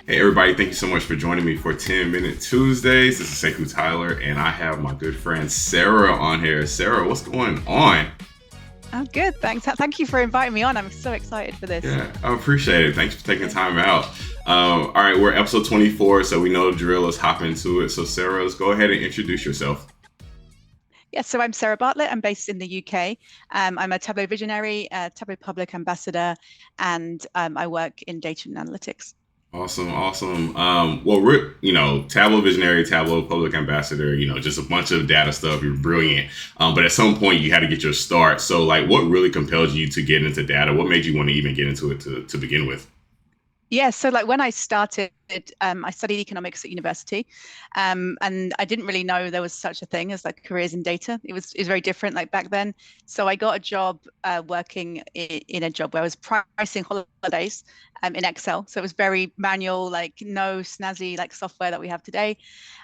Hey everybody, thank you so much for joining me for 10 Minute Tuesdays. This is Sekou Tyler, and I have my good friend Sarah on here. Sarah, what's going on? I'm good, thanks. Thank you for inviting me on. I'm so excited for this. Yeah, I appreciate it. Thanks for taking time out. All right, we're episode 24, so we know the drill. Let's hop into it. So Sarah, let's go ahead and introduce yourself. Yes, so I'm Sarah Bartlett. I'm based in the UK. I'm a Tableau Visionary, Tableau Public Ambassador, and I work in data and analytics. Awesome, awesome. Well, we're, Tableau Visionary, Tableau Public Ambassador, just a bunch of data stuff. You're brilliant. But at some point you had to get your start. So like, what really compelled you to get into data? What made you want to even get into it to begin with? Yeah, so like when I started, I studied economics at university, and I didn't really know there was such a thing as like careers in data. It was very different like back then. So I got a job working in a job where I was pricing holidays in Excel. So it was very manual, like no snazzy like software that we have today.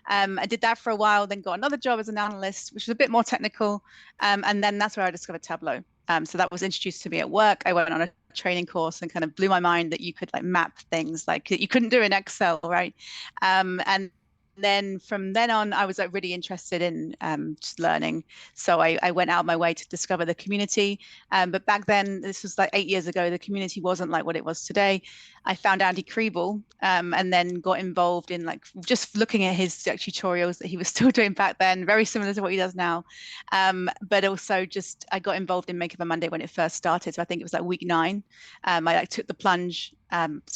I did that for a while, then got another job as an analyst, which was a bit more technical, and then that's where I discovered Tableau. So that was introduced to me at work. I went on a training course and kind of blew my mind that you could like map things like you couldn't do in Excel, right? And then from then on, I was like really interested in just learning. So I went out my way to discover the community. But back then, this was like 8 years ago, the community wasn't like what it was today. I found Andy Kriebel and then got involved in like just looking at his tutorials that he was still doing back then, very similar to what he does now. But also just I got involved in Make of a Monday when it first started. So I think it was like week 9. I like took the plunge,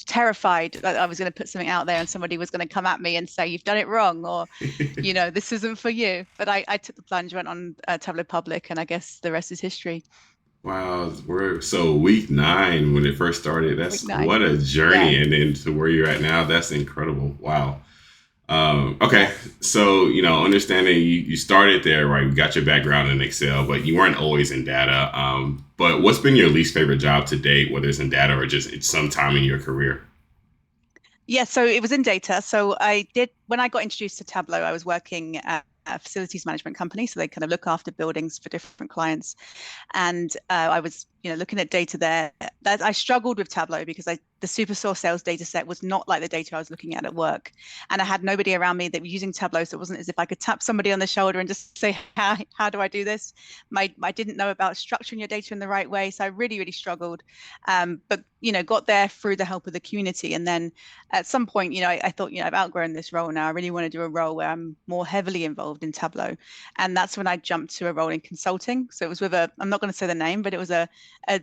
terrified that I was going to put something out there and somebody was going to come at me and say, you've done it wrong, or, this isn't for you. But I took the plunge, went on Tableau Public, and I guess the rest is history. Wow, so week 9 when it first started. Week That's nine. what a Yeah. journey, and then to where you're at now, that's incredible. Wow. Yeah. Okay, so understanding you started there, right? You got your background in Excel, but you weren't always in data. But what's been your least favorite job to date, whether it's in data or just it's some time in your career? Yeah, so it was in data. So I did, when I got introduced to Tableau, I was working at a facilities management company. So they kind of look after buildings for different clients. And I was, looking at data there. That I struggled with Tableau because the SuperSource sales data set was not like the data I was looking at work. And I had nobody around me that was using Tableau. So it wasn't as if I could tap somebody on the shoulder and just say, how do I do this? I didn't know about structuring your data in the right way. So I really, really struggled. But, got there through the help of the community. And then at some point, I thought, I've outgrown this role now. I really want to do a role where I'm more heavily involved in Tableau. And that's when I jumped to a role in consulting. So it was with I'm not going to say the name, but it was a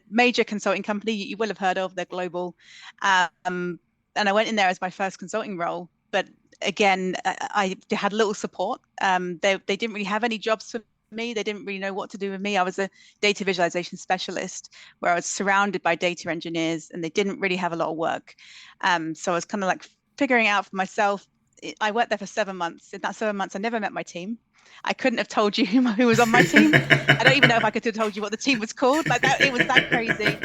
major consulting company you will have heard of. They're global. And I went in there as my first consulting role. But again, I had little support. They didn't really have any jobs for me. They didn't really know what to do with me. I was a data visualization specialist where I was surrounded by data engineers and they didn't really have a lot of work. So I was kind of like figuring out for myself. I worked there for 7 months. In that 7 months, I never met my team. I couldn't have told you who was on my team. I don't even know if I could have told you what the team was called. Like that, it was that crazy.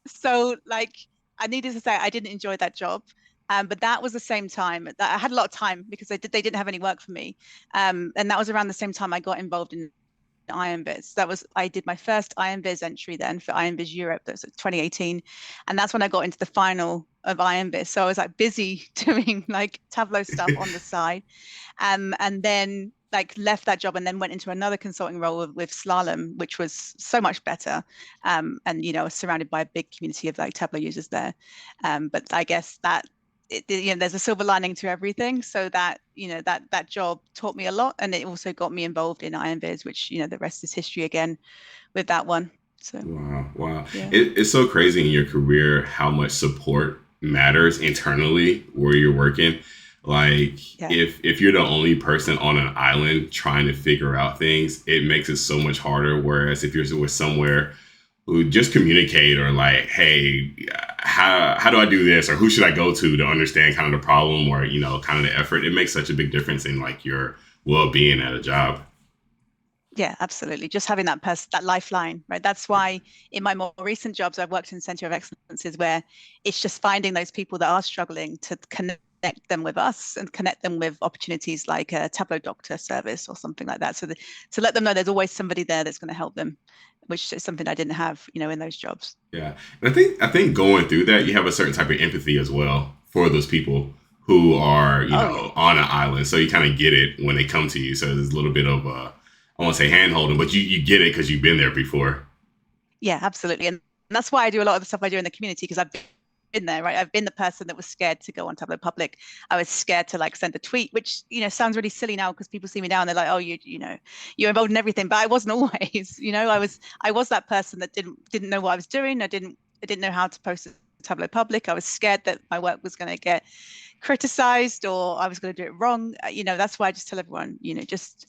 So like I needed to say I didn't enjoy that job. But that was the same time that I had a lot of time because they didn't have any work for me. And that was around the same time I got involved in IronViz. I did my first IronViz entry then for IronViz Europe. That was 2018, and that's when I got into the final of IronViz. So I was like busy doing like Tableau stuff on the side, and then like left that job and then went into another consulting role with Slalom, which was so much better. And I was surrounded by a big community of like Tableau users there. But I guess that there's a silver lining to everything. So that, that job taught me a lot, and it also got me involved in IronViz, which, the rest is history again with that one. So, Wow, wow. yeah. It's so crazy in your career how much support matters internally where you're working. Like Yeah. if you're the only person on an island trying to figure out things, it makes it so much harder. Whereas if you're with somewhere who just communicate or like, hey, how do I do this, or who should I go to understand kind of the problem, or kind of the effort, it makes such a big difference in like your well-being at a job. Yeah, absolutely. Just having that lifeline, right? That's why in my more recent jobs, I've worked in Center of Excellences where it's just finding those people that are struggling to connect them with us and connect them with opportunities like a Tableau Doctor service or something like that. So to let them know there's always somebody there that's going to help them, which is something I didn't have, in those jobs. Yeah, and I think going through that, you have a certain type of empathy as well for those people who are, Oh yeah. on an island. So you kind of get it when they come to you. So there's a little bit of I won't say hand holding, but you get it because you've been there before. Yeah, absolutely. And that's why I do a lot of the stuff I do in the community, because I've been there, right? I've been the person that was scared to go on Tableau Public. I was scared to like send a tweet, which, sounds really silly now because people see me now and they're like, oh, you're involved in everything. But I wasn't always, I was that person that didn't know what I was doing. I didn't know how to post to Tableau Public. I was scared that my work was going to get criticized or I was going to do it wrong. That's why I just tell everyone, just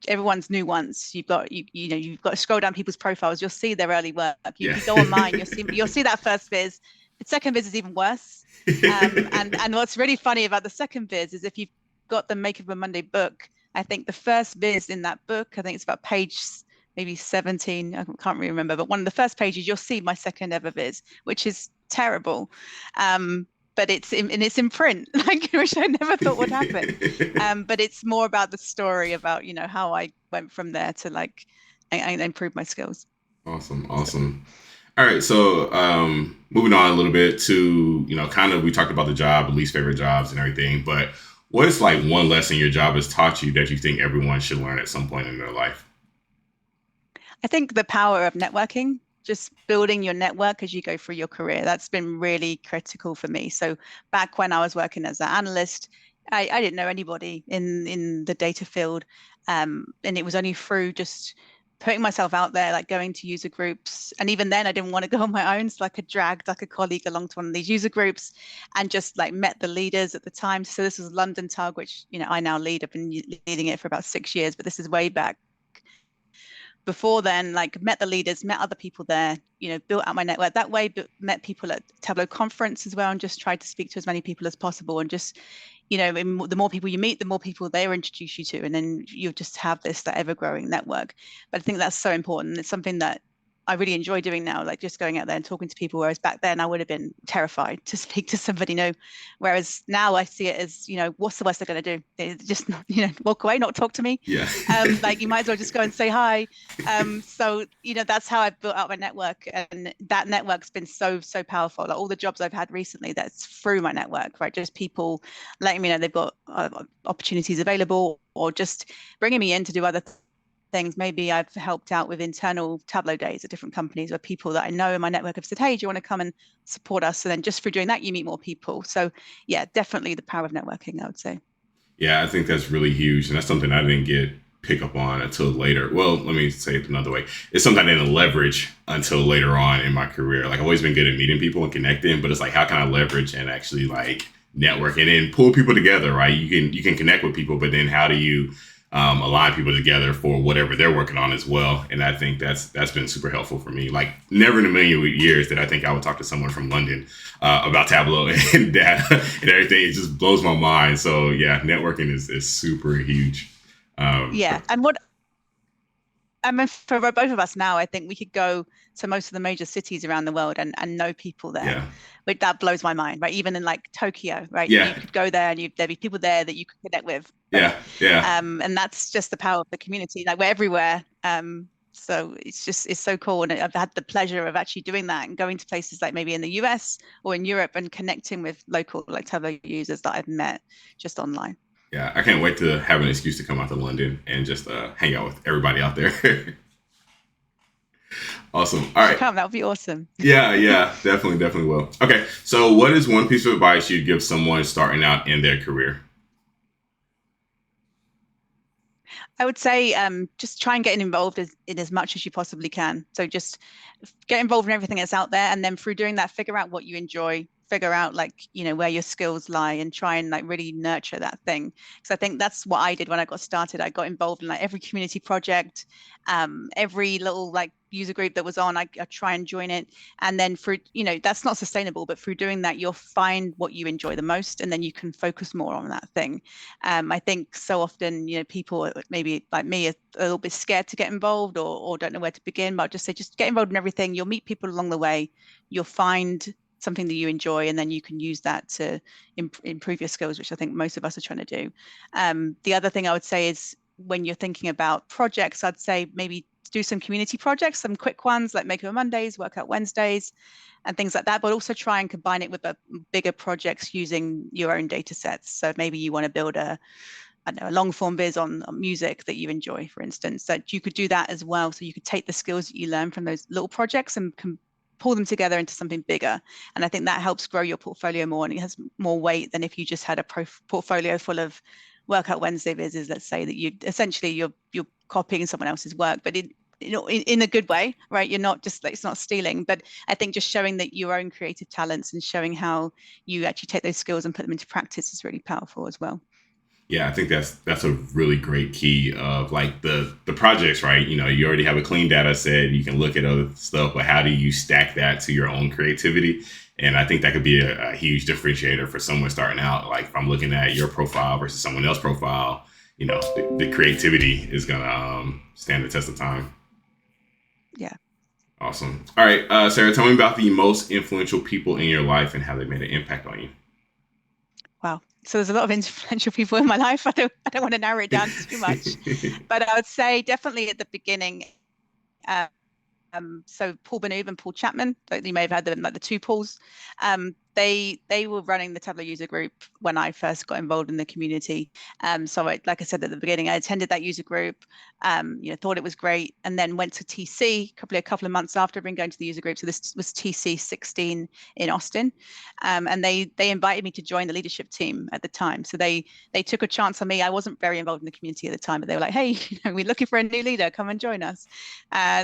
everyone's new once. You've got to scroll down people's profiles. You'll see their early work. Yeah. You go on mine, you'll see that first viz. The second viz is even worse. And what's really funny about the second viz is if you've got the Make of a Monday book, I think the first viz in that book, I think it's about page maybe 17, I can't really remember, but one of the first pages, you'll see my second ever viz, which is terrible. But it's in print, like, which I never thought would happen. But it's more about the story about, how I went from there to like and improve my skills. Awesome. Awesome. All right. So moving on a little bit to, kind of, we talked about the job, least favorite jobs and everything, but what's like one lesson your job has taught you that you think everyone should learn at some point in their life? I think the power of networking, just building your network as you go through your career. That's been really critical for me. So back when I was working as an analyst, I didn't know anybody in the data field. And it was only through just putting myself out there, like going to user groups. And even then I didn't want to go on my own. So like I dragged like a colleague along to one of these user groups and just like met the leaders at the time. So this was London Tug, which, I now lead. I've been leading it for about 6 years, but this is way back before then. Like met the leaders, met other people there, built out my network that way, but met people at Tableau conference as well, and just tried to speak to as many people as possible. And just, the more people you meet, the more people they will introduce you to, and then you just have that ever growing network. But I think that's so important. It's something that I really enjoy doing now, like just going out there and talking to people, whereas back then I would have been terrified to speak to somebody new. Whereas now I see it as, what's the worst they're going to do? They just, walk away, not talk to me. Yeah. Like you might as well just go and say hi. So, that's how I've built out my network. And that network's been so, so powerful. Like all the jobs I've had recently, that's through my network, right? Just people letting me know they've got opportunities available, or just bringing me in to do other things. Maybe I've helped out with internal Tableau days at different companies where people that I know in my network have said, hey, do you want to come and support us? So then just through doing that, you meet more people. So yeah, definitely the power of networking, I would say. Yeah, I think that's really huge. And that's something I didn't get pick up on until later. Well, let me say it another way. It's something I didn't leverage until later on in my career. Like I've always been good at meeting people and connecting, but it's like, how can I leverage and actually like network and then pull people together, right? You can connect with people, but then how do you align people together for whatever they're working on as well? And I think that's been super helpful for me. Like never in a million years did I think I would talk to someone from London about Tableau and data and everything. It just blows my mind. So yeah, networking is super huge. Yeah. And what I mean, for both of us now, I think we could go to most of the major cities around the world and know people there. Yeah. But that blows my mind, right? Even in like Tokyo, right? Yeah. You could go there and there'd be people there that you could connect with. Yeah. Yeah. And that's just the power of the community. Like we're everywhere. So it's so cool. And I've had the pleasure of actually doing that and going to places like maybe in the US or in Europe and connecting with local like Tableau users that I've met just online. Yeah, I can't wait to have an excuse to come out to London and just hang out with everybody out there. Awesome. All right. Come, that would be awesome. Yeah, definitely will. Okay, so what is one piece of advice you'd give someone starting out in their career? I would say just try and get involved in as much as you possibly can. So just get involved in everything that's out there, and then through doing that, figure out what you enjoy, figure out like where your skills lie, and try and like really nurture that thing. Because I think that's what I did when I got started. I got involved in like every community project, every little like user group that was on. I try and join it, and then through that's not sustainable, but through doing that, you'll find what you enjoy the most, and then you can focus more on that thing. I think so often people maybe like me are a little bit scared to get involved or don't know where to begin, but I'll just say just get involved in everything. You'll meet people along the way, you'll find something that you enjoy, and then you can use that to improve your skills, which I think most of us are trying to do. The other thing I would say is when you're thinking about projects, I'd say maybe do some community projects, some quick ones like Makeover Mondays, Workout Wednesdays, and things like that, but also try and combine it with bigger projects using your own data sets. So maybe you want to build a long form viz on music that you enjoy, for instance, that you could do that as well. So you could take the skills that you learn from those little projects and pull them together into something bigger. And I think that helps grow your portfolio more, and it has more weight than if you just had a portfolio full of Workout Wednesday vizzes, let's say, that you're copying someone else's work, but in a good way, right? You're not just like, it's not stealing, but I think just showing that your own creative talents and showing how you actually take those skills and put them into practice is really powerful as well. Yeah, I think that's a really great key of like the projects, right? You already have a clean data set, you can look at other stuff, but how do you stack that to your own creativity? And I think that could be a huge differentiator for someone starting out. Like if I'm looking at your profile versus someone else's profile, the creativity is gonna stand the test of time. Yeah. Awesome. All right, Sarah, tell me about the most influential people in your life and how they made an impact on you. Wow. So there's a lot of influential people in my life. I don't want to narrow it down too much, but I would say definitely at the beginning. So Paul Benoob and Paul Chapman, you may have had them, like the two Pauls. They were running the Tableau User Group when I first got involved in the community. So like I said at the beginning, I attended that user group, thought it was great, and then went to TC a couple of months after I'd been going to the user group. So this was TC 16 in Austin, and they invited me to join the leadership team at the time. So they took a chance on me. I wasn't very involved in the community at the time, but they were like, "Hey, we're looking for a new leader. Come and join us."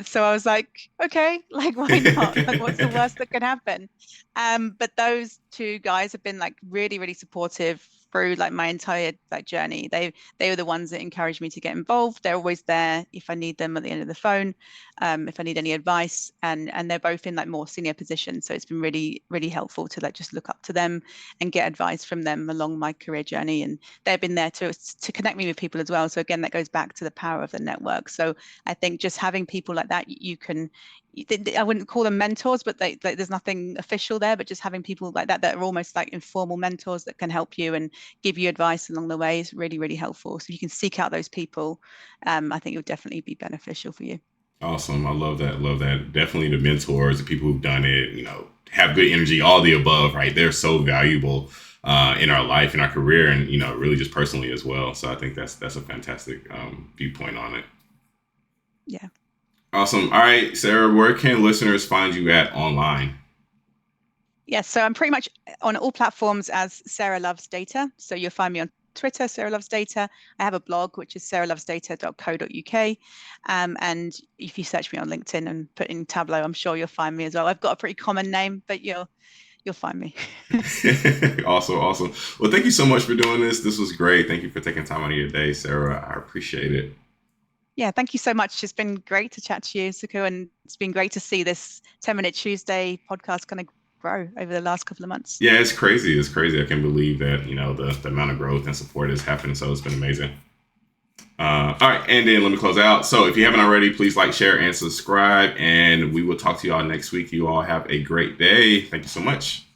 So I was like, "Okay, like why not? Like, what's the worst that could happen?" But those two guys have been like really, really supportive through like my entire like journey. They were the ones that encouraged me to get involved. They're always there if I need them at the end of the phone, if I need any advice, and they're both in like more senior positions. So it's been really, really helpful to like just look up to them and get advice from them along my career journey. And they've been there to connect me with people as well. So again, that goes back to the power of the network. So I think just having people like that, I wouldn't call them mentors, but there's nothing official there, but just having people like that are almost like informal mentors that can help you and give you advice along the way is really, really helpful. So if you can seek out those people, I think it would definitely be beneficial for you. Awesome. I love that. Love that. Definitely the mentors, the people who've done it, have good energy, all the above, right? They're so valuable in our life, in our career, and, really just personally as well. So I think that's a fantastic viewpoint on it. Yeah. Awesome. All right, Sarah, where can listeners find you at online? Yes, so I'm pretty much on all platforms as Sarah Loves Data. So you'll find me on Twitter, Sarah Loves Data. I have a blog, which is sarahlovesdata.co.uk. And if you search me on LinkedIn and put in Tableau, I'm sure you'll find me as well. I've got a pretty common name, but you'll find me. Awesome. Well, thank you so much for doing this. This was great. Thank you for taking time out of your day, Sarah. I appreciate it. Yeah, thank you so much. It's been great to chat to you, Suku, and it's been great to see this 10-Minute Tuesday podcast kind of grow over the last couple of months. Yeah, it's crazy. I can't believe that, the amount of growth and support has happened. So it's been amazing. All right, and then let me close out. So if you haven't already, please like, share, and subscribe, and we will talk to you all next week. You all have a great day. Thank you so much.